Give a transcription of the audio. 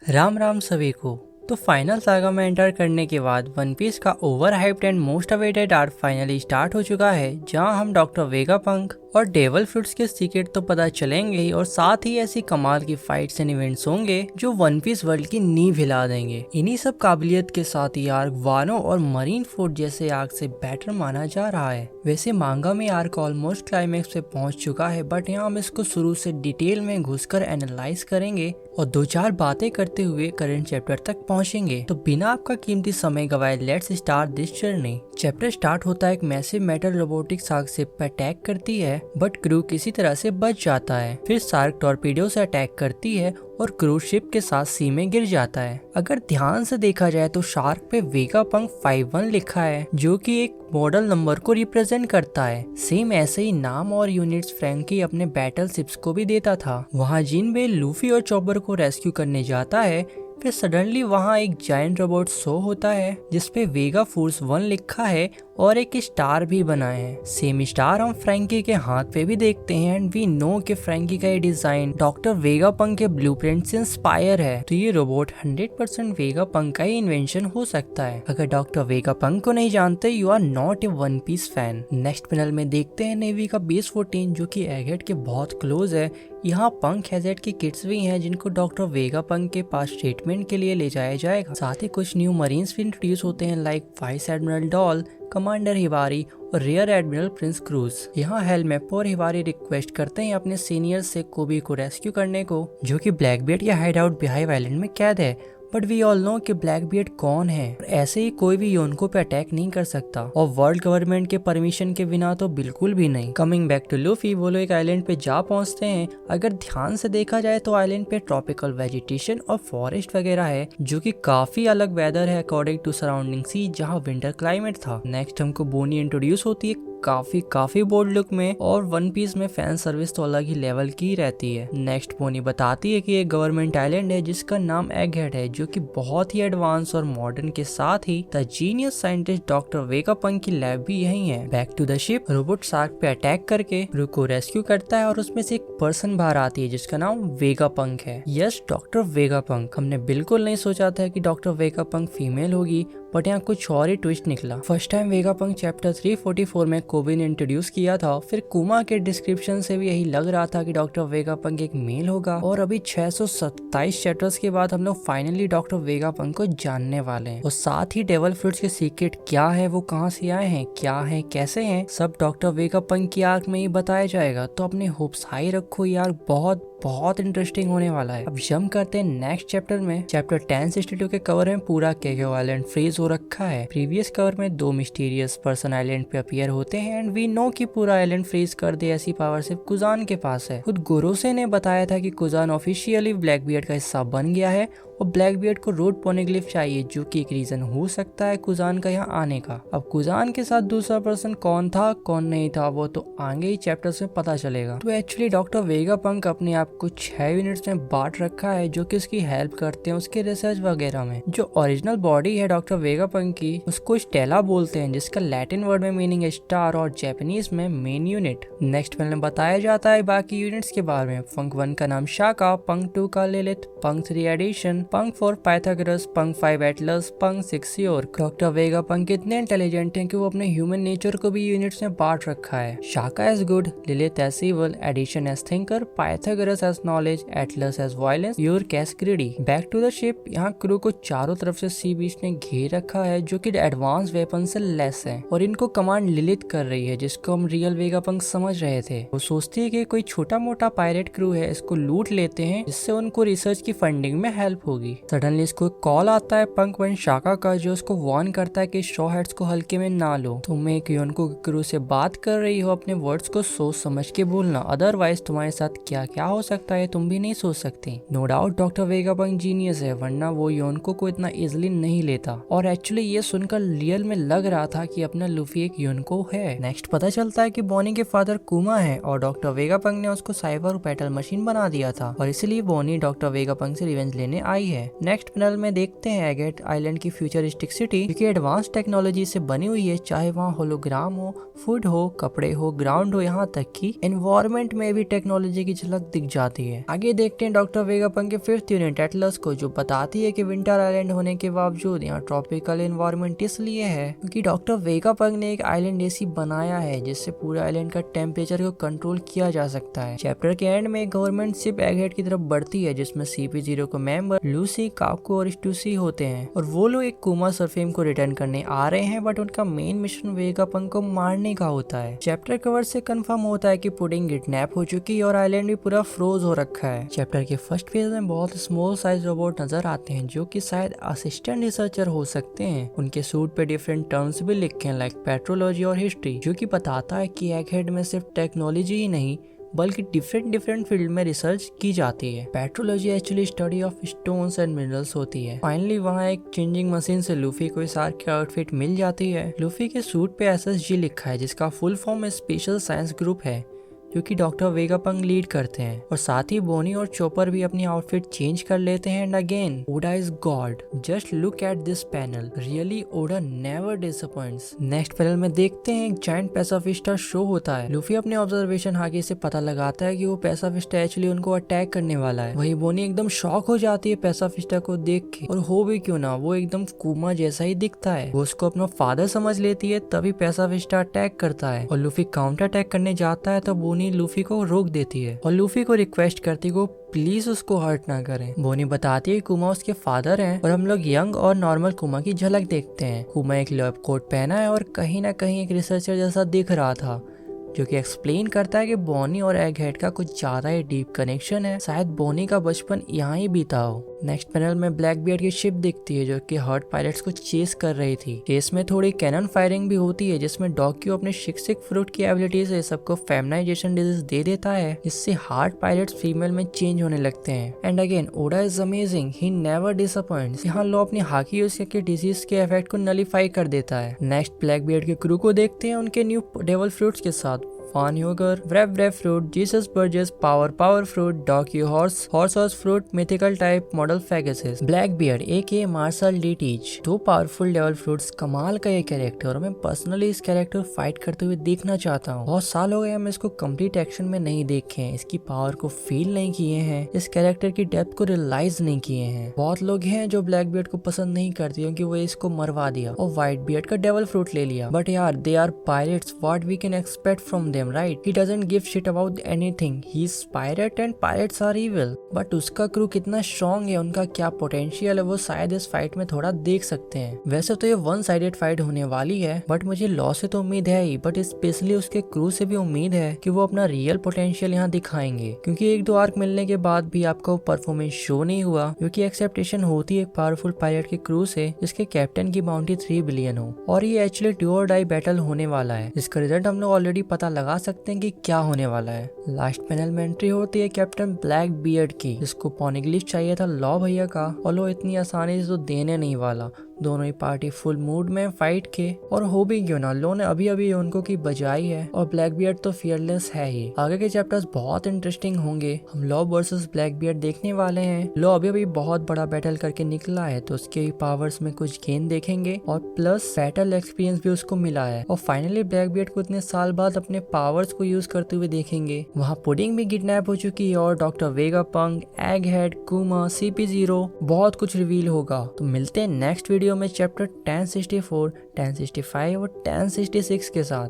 राम राम सभी को। तो फाइनल सागा में एंटर करने के बाद वन पीस का over hyped and most awaited arc finally start हो चुका है, जहां हम डॉक्टर वेगापंक और डेवल फ्रूट्स के सीक्रेट तो पता चलेंगे ही, और साथ ही ऐसी कमाल की फाइट्स एंड इवेंट्स होंगे जो वन पीस वर्ल्ड की नींव हिला देंगे। इन्हीं सब काबिलियत के साथ ही आर्क वानो और मरीन फोर्ट जैसे आर्क से बेटर माना जा रहा है। वैसे मांगा में आर्क ऑलमोस्ट क्लाइमेक्स पे पहुंच चुका है, बट यहाँ हम इसको शुरू से डिटेल में घुसकर एनालाइज करेंगे और दो चार बातें करते हुए करंट चैप्टर तक पहुंचेंगे। तो बिना आपका कीमती समय गवाए let's start this journey. Chapter start होता है एक massive metal robotic shark ship पर अटैक करती है, बट क्रू किसी तरह से बच जाता है। फिर शार्क टॉर्पीडो से अटैक करती है और क्रू शिप के साथ सी में गिर जाता है। अगर ध्यान से देखा जाए तो शार्क पे वेगापंक 51 लिखा है, जो कि एक मॉडल नंबर को रिप्रेजेंट करता है। सेम ऐसे ही नाम और यूनिट्स फ्रैंकी अपने बैटल शिप्स को भी देता था। वहाँ जिनबे लूफी और चॉपर को रेस्क्यू करने जाता है, फिर सडनली वहाँ एक जायंट रोबोट शो होता है जिसपे वेगा फोर्स 1 लिखा है और एक स्टार भी बना है। सेम स्टार हम फ्रैंकी के हाथ पे भी देखते हैं एंड वी नो कि फ्रैंकी का ये डिजाइन डॉक्टर वेगापंक के ब्लूप्रिंट से इंस्पायर है। तो ये रोबोट 100% वेगापंक का ही इन्वेंशन हो सकता है। अगर डॉक्टर वेगापंक को नहीं जानते, you are not a one piece fan. Next panel में देखते हैं नेवी का बेस 14 जो कि एगहेड के बहुत क्लोज है। यहाँ पंक हैजेड की किड्स भी हैं जिनको डॉक्टर वेगापंक के पास ट्रीटमेंट के लिए ले जाया जाएगा। साथ ही कुछ न्यू मरीन्स भी इंट्रोड्यूस होते हैं, like vice admiral Doll, commander Hibari और रियर एडमिरल प्रिंस क्रूज। यहाँ हेलमेप और हिवारी रिक्वेस्ट करते हैं अपने सीनियर से कोबी को रेस्क्यू करने को, जो कि ब्लैकबीयर्ड या हाइड आउट बिहाइव आइलैंड में कैद है। बट वी ऑल नो कि ब्लैकबीयर्ड कौन है, और ऐसे ही कोई भी योनको पे अटैक नहीं कर सकता, और वर्ल्ड गवर्नमेंट के परमिशन के बिना तो बिल्कुल भी नहीं। कमिंग बैक टू लूफी, वो लोग एक आइलैंड पे जा पहुंचते हैं। अगर ध्यान से देखा जाए तो आइलैंड पे ट्रॉपिकल वेजिटेशन और फॉरेस्ट वगैरह है, जो कि काफी अलग वेदर है अकॉर्डिंग टू सराउंडिंग सी, जहाँ विंटर क्लाइमेट था। नेक्स्ट हमको बोनी इंट्रोड्यूस होती है काफी बोल्ड लुक में, और वन पीस में फैन सर्विस तो अलग ही लेवल की रहती है। नेक्स्ट बोनी बताती है कि एक गवर्नमेंट आइलैंड है जिसका नाम एगहेड है, जो कि बहुत ही एडवांस और मॉडर्न के साथ ही the genius scientist doctor Vegapunk की लैब भी यही है। Back to the ship, robot shark पे अटैक करके क्रू को रेस्क्यू करता है, और उसमें से एक पर्सन बाहर आती है जिसका नाम वेगापंक है। Yes, doctor Vegapunk. हमने बिल्कुल नहीं सोचा था कि डॉक्टर वेगापंक फीमेल होगी, बट यहाँ कुछ और ही ट्विस्ट निकला। फर्स्ट टाइम वेगापंक चैप्टर 344 में कोबी ने इंट्रोड्यूस किया था, फिर कुमा के डिस्क्रिप्शन से भी यही लग रहा था कि डॉक्टर वेगापंक एक मेल होगा, और अभी 627 चैप्टर्स के बाद हम लोग फाइनली डॉक्टर वेगापंक को जानने वाले हैं। और साथ ही डेवल फ्रूट्स के सीक्रेट क्या है, वो कहाँ से आए हैं, क्या है, कैसे हैं, सब डॉक्टर वेगापंक की आर्क में ही बताया जाएगा। तो अपने होप्स हाई रखो यार, बहुत इंटरेस्टिंग होने वाला है। अब जंप करते हैं नेक्स्ट चैप्टर में। चैप्टर 1062 के कवर में पूरा केगो आइलैंड फ्रीज हो रखा है। प्रीवियस कवर में 2 मिस्टीरियस पर्सन आइलैंड पे अपीयर होते हैं, एंड वी नो कि पूरा आइलैंड फ्रीज कर दे ऐसी पावर सिर्फ कुजान के पास है। खुद गोरोसे ने बताया था कि कुजान ऑफिशियली ब्लैकबीयर्ड का हिस्सा बन गया है, और ब्लैकबीयर्ड को रूट पोनिग्लिफ चाहिए, जो कि एक रीजन हो सकता है कुजान का यहाँ आने का। अब कुजान के साथ दूसरा पर्सन कौन था कौन नहीं था, वो तो आगे ही चैप्टर्स में पता चलेगा। तो एक्चुअली डॉक्टर वेगापंक अपने आप को 6 यूनिट्स में बांट रखा है, जो कि उसकी हेल्प करते हैं उसके रिसर्च वगैरह में। जो ओरिजिनल बॉडी है डॉक्टर वेगापंक की, उसको स्टेला बोलते हैं, जिसका लैटिन वर्ड में मीनिंग है स्टार और जापानीज में मेन यूनिट। नेक्स्ट में बताया जाता है बाकी यूनिट्स के बारे में। पंक 1 का नाम शाका, पंक 2 का लिलिथ, पंक 3 एडिशन, पंक 4 पाइथागोरस, पंक 5 एटलस, पंक 6 योर्क। डॉक्टर वेगापंक इतने इंटेलिजेंट हैं कि वो अपने ह्यूमन नेचर को भी यूनिट्स में बांट रखा है। Shaka as good, Lilith as evil, Edison as thinker, Pythagoras as knowledge, Atlas as violence, York as greedy. Back to the ship, यहाँ क्रू को चारों तरफ से सी बीच ने घेर रखा है, जो कि एडवांस वेपन से लेस है, और इनको कमांड लिलिथ कर रही है, जिसको हम रियल वेगापंक समझ रहे थे। वो सोचती है कि कोई छोटा मोटा पायरेट क्रू है, इसको लूट लेते हैं, जिससे उनको रिसर्च की फंडिंग में हेल्प होगी। सडनली इसको एक कॉल आता है पंक 1 शाका का, जो उसको वार्न करता है कि शॉ हेड्स को हल्के में ना लो। तुम एक योनको क्रू से बात कर रही हो, अपने वर्ड्स को सोच समझ के बोलना, अदरवाइज तुम्हारे साथ क्या क्या हो सकता है तुम भी नहीं सोच सकती। No doubt doctor Vegapunk genius है, वरना वो योनको को इतना इजिली नहीं लेता। और एक्चुअली ये सुनकर रियल में लग रहा था कि अपना लूफी एक योनको है। नेक्स्ट पता चलता है कि बोनी के फादर कुमा है, और डॉक्टर वेगापंक ने उसको साइबर बैटल मशीन बना दिया था, और इसलिए बोनी डॉक्टर वेगापंक से रिवेंज लेने आई है। नेक्स्ट पैनल में देखते हैं एगहेड आइलैंड की फ्यूचरिस्टिक सिटी, जो कि एडवांस टेक्नोलॉजी से बनी हुई है, चाहे वहाँ होलोग्राम हो, फूड हो, कपड़े हो, ग्राउंड हो, यहाँ तक कि एनवायरनमेंट में भी टेक्नोलॉजी की झलक दिख जाती है। आगे देखते हैं डॉक्टर वेगापंक के 5th यूनिट एटलस को, जो बताती है कि विंटर आइलैंड होने के बावजूद यहाँ ट्रॉपिकल एनवायरनमेंट इसलिए है क्योंकि डॉक्टर वेगापंक ने एक आइलैंड एसी बनाया है जिससे पूरे आइलैंड का टेम्परेचर को कंट्रोल किया जा सकता है। चैप्टर के एंड में गवर्नमेंट शिप एगहेड की तरफ बढ़ती है जिसमें CP0 को मेंबर लूसी, काको और स्टूसी होते हैं और वो लोग एक कुमा सरफेम को रिटर्न करने आ रहे हैं, बट उनका मेन मिशन वेगापंक को मारने का होता है। चैप्टर कवर से कंफर्म होता है कि पुडिंग किडनैप हो चुकी है और आइलैंड भी पूरा फ्रोज हो रखा है। चैप्टर के फर्स्ट पेज में बहुत स्मॉल साइज रोबोट नजर आते हैं जो कि शायद असिस्टेंट रिसर्चर हो सकते हैं। उनके सूट पे डिफरेंट टर्म्स भी लिखे हैं लाइक पेट्रोलॉजी और हिस्ट्री, जो कि बताता है कि एगहेड में सिर्फ टेक्नोलॉजी ही नहीं बल्कि डिफरेंट फील्ड में रिसर्च की जाती है। Petrology actually study of stones and minerals होती है। फाइनली वहाँ एक चेंजिंग मशीन से लूफी को इस आर्क की आउटफिट मिल जाती है। लूफी के सूट पे SSG लिखा है जिसका full form special science group है जो कि डॉक्टर वेगापंक लीड करते हैं, और साथ ही बोनी और चोपर भी अपनी आउटफिट चेंज कर लेते हैं। And again Oda is god, just look at this panel, really Oda never disappoints. Next panel में देखते हैं एक जायंट पैसाफिस्टा शो होता है। लूफी अपने ऑब्जर्वेशन आगे से पता लगाता है कि वो पैसाफिस्टा एक्चुअली उनको अटैक करने वाला है। वही बोनी एकदम शॉक हो जाती है पैसाफिस्टा को देख के, और हो भी क्यों ना, वो एकदम कुमा जैसा ही दिखता है। वो उसको अपना फादर समझ लेती है, तभी पैसाफिस्टा अटैक करता है और लूफी काउंटर अटैक करने जाता है तो बोनी लूफी को रोक देती है और लूफी को रिक्वेस्ट करती को प्लीज उसको हर्ट ना करें। बोनी बताती है कुमा उसके फादर हैं और हम लोग यंग और नॉर्मल कुमा की झलक देखते हैं। कुमा एक लैब कोट पहना है और कहीं ना कहीं एक रिसर्चर जैसा दिख रहा था, जो कि एक्सप्लेन करता है कि बोनी और एगहेड का कुछ ज्यादा ही डीप कनेक्शन है, शायद बोनी का बचपन यहाँ ही बीता हो। नेक्स्ट पैनल में ब्लैकबियर्ड की शिप दिखती है जो कि हर्ट पायलट्स को चेस कर रही थी। चेस में थोड़ी कैनन फायरिंग भी होती है जिसमें डॉक्यू अपने शिक्षक फ्रूट की एबिलिटी से सबको फेमिनाइजेशन डिजीज दे देता है, जिससे हार्ट पायलट्स फीमेल में चेंज होने लगते हैं। And again Oda is amazing, he never disappoints. यहाँ लो अपनी हाकी यूज करके डिजीज के इफेक्ट को नलीफाई कर देता है। नेक्स्ट ब्लैकबियर्ड के क्रू को देखते हैं उनके न्यू डेवल फ्रूट्स के साथ, फान योगर, व्रेव fruit, Jesus Burgess, power fruit, डॉक्यू horse fruit, mythical type model फैगसेस। Blackbeard AKA Marshall D Teach, 2 powerful devil fruits. कमाल का ये कैरेक्टर, और मैं पर्सनली इस कैरेक्टर फाइट करते हुए देखना चाहता हूँ। बहुत साल हो गए हम इसको कंप्लीट एक्शन में नहीं देखे हैं, इसकी पावर को फील नहीं किए हैं, इस कैरेक्टर की डेप्थ को रियलाइज नहीं किए हैं। बहुत लोग हैं जो ब्लैकबियर्ड को पसंद नहीं करते क्योंकि वो इसको मरवा दिया और व्हाइट बियर्ड का डेवल फ्रूट ले लिया, बट यार they are pirates, what we can expect from them, right? He doesn't give shit about anything. He's pirate and pirates are evil. But उसका क्रू कितना स्ट्रॉन्ग है, उनका क्या पोटेंशियल है, वो शायद इस फाइट में थोड़ा देख सकते हैं। वैसे तो ये 1 साइडेड फाइट होने वाली है, बट मुझे लॉ से तो उम्मीद है ही, बट स्पेशली उसके क्रू से भी उम्मीद है कि वो अपना रियल पोटेंशियल यहाँ दिखाएंगे, क्योंकि 1-2 आर्क मिलने के बाद भी आपका परफॉर्मेंस शो नहीं हुआ, क्योंकि एक्सेप्टेशन होती है एक पावरफुल पायलट के क्रू से जिसके कैप्टन की बाउंटी 3 बिलियन हो, और ये एक्चुअली डू और डाई बैटल होने वाला है, जिसका रिजल्ट हम लोग ऑलरेडी पता लगा सकते हैं कि क्या होने वाला है। लास्ट पैनल में एंट्री होती है कैप्टन ब्लैक बियर्ड की, जिसको पॉनिग्लिफ चाहिए था लॉ भैया का, और लो इतनी आसानी से तो देने नहीं वाला। दोनों ही पार्टी फुल मूड में फाइट के, और हो भी क्यों ना, लो ने अभी अभी उनको की बजाई है और ब्लैक बियर्ड तो फियरलेस है ही। आगे के चैप्टर्स बहुत इंटरेस्टिंग होंगे, हम लॉ वर्सेस ब्लैक बियर्ड देखने वाले हैं। लॉ अभी अभी बहुत बड़ा बैटल करके निकला है तो उसके भी पावर्स में कुछ गेन देखेंगे, और प्लस बैटल एक्सपीरियंस भी उसको मिला है, और फाइनली ब्लैक बियर्ड को इतने साल बाद अपने पावर्स को यूज करते हुए देखेंगे। वहाँ पुडिंग भी किडनैप हो चुकी है और डॉक्टर वेगापंक, एगहेड, कुमा, CP0 बहुत कुछ रिवील होगा। तो मिलते हैं नेक्स्ट वीडियो में चैप्टर 1064, 1065 और 1066 के साथ।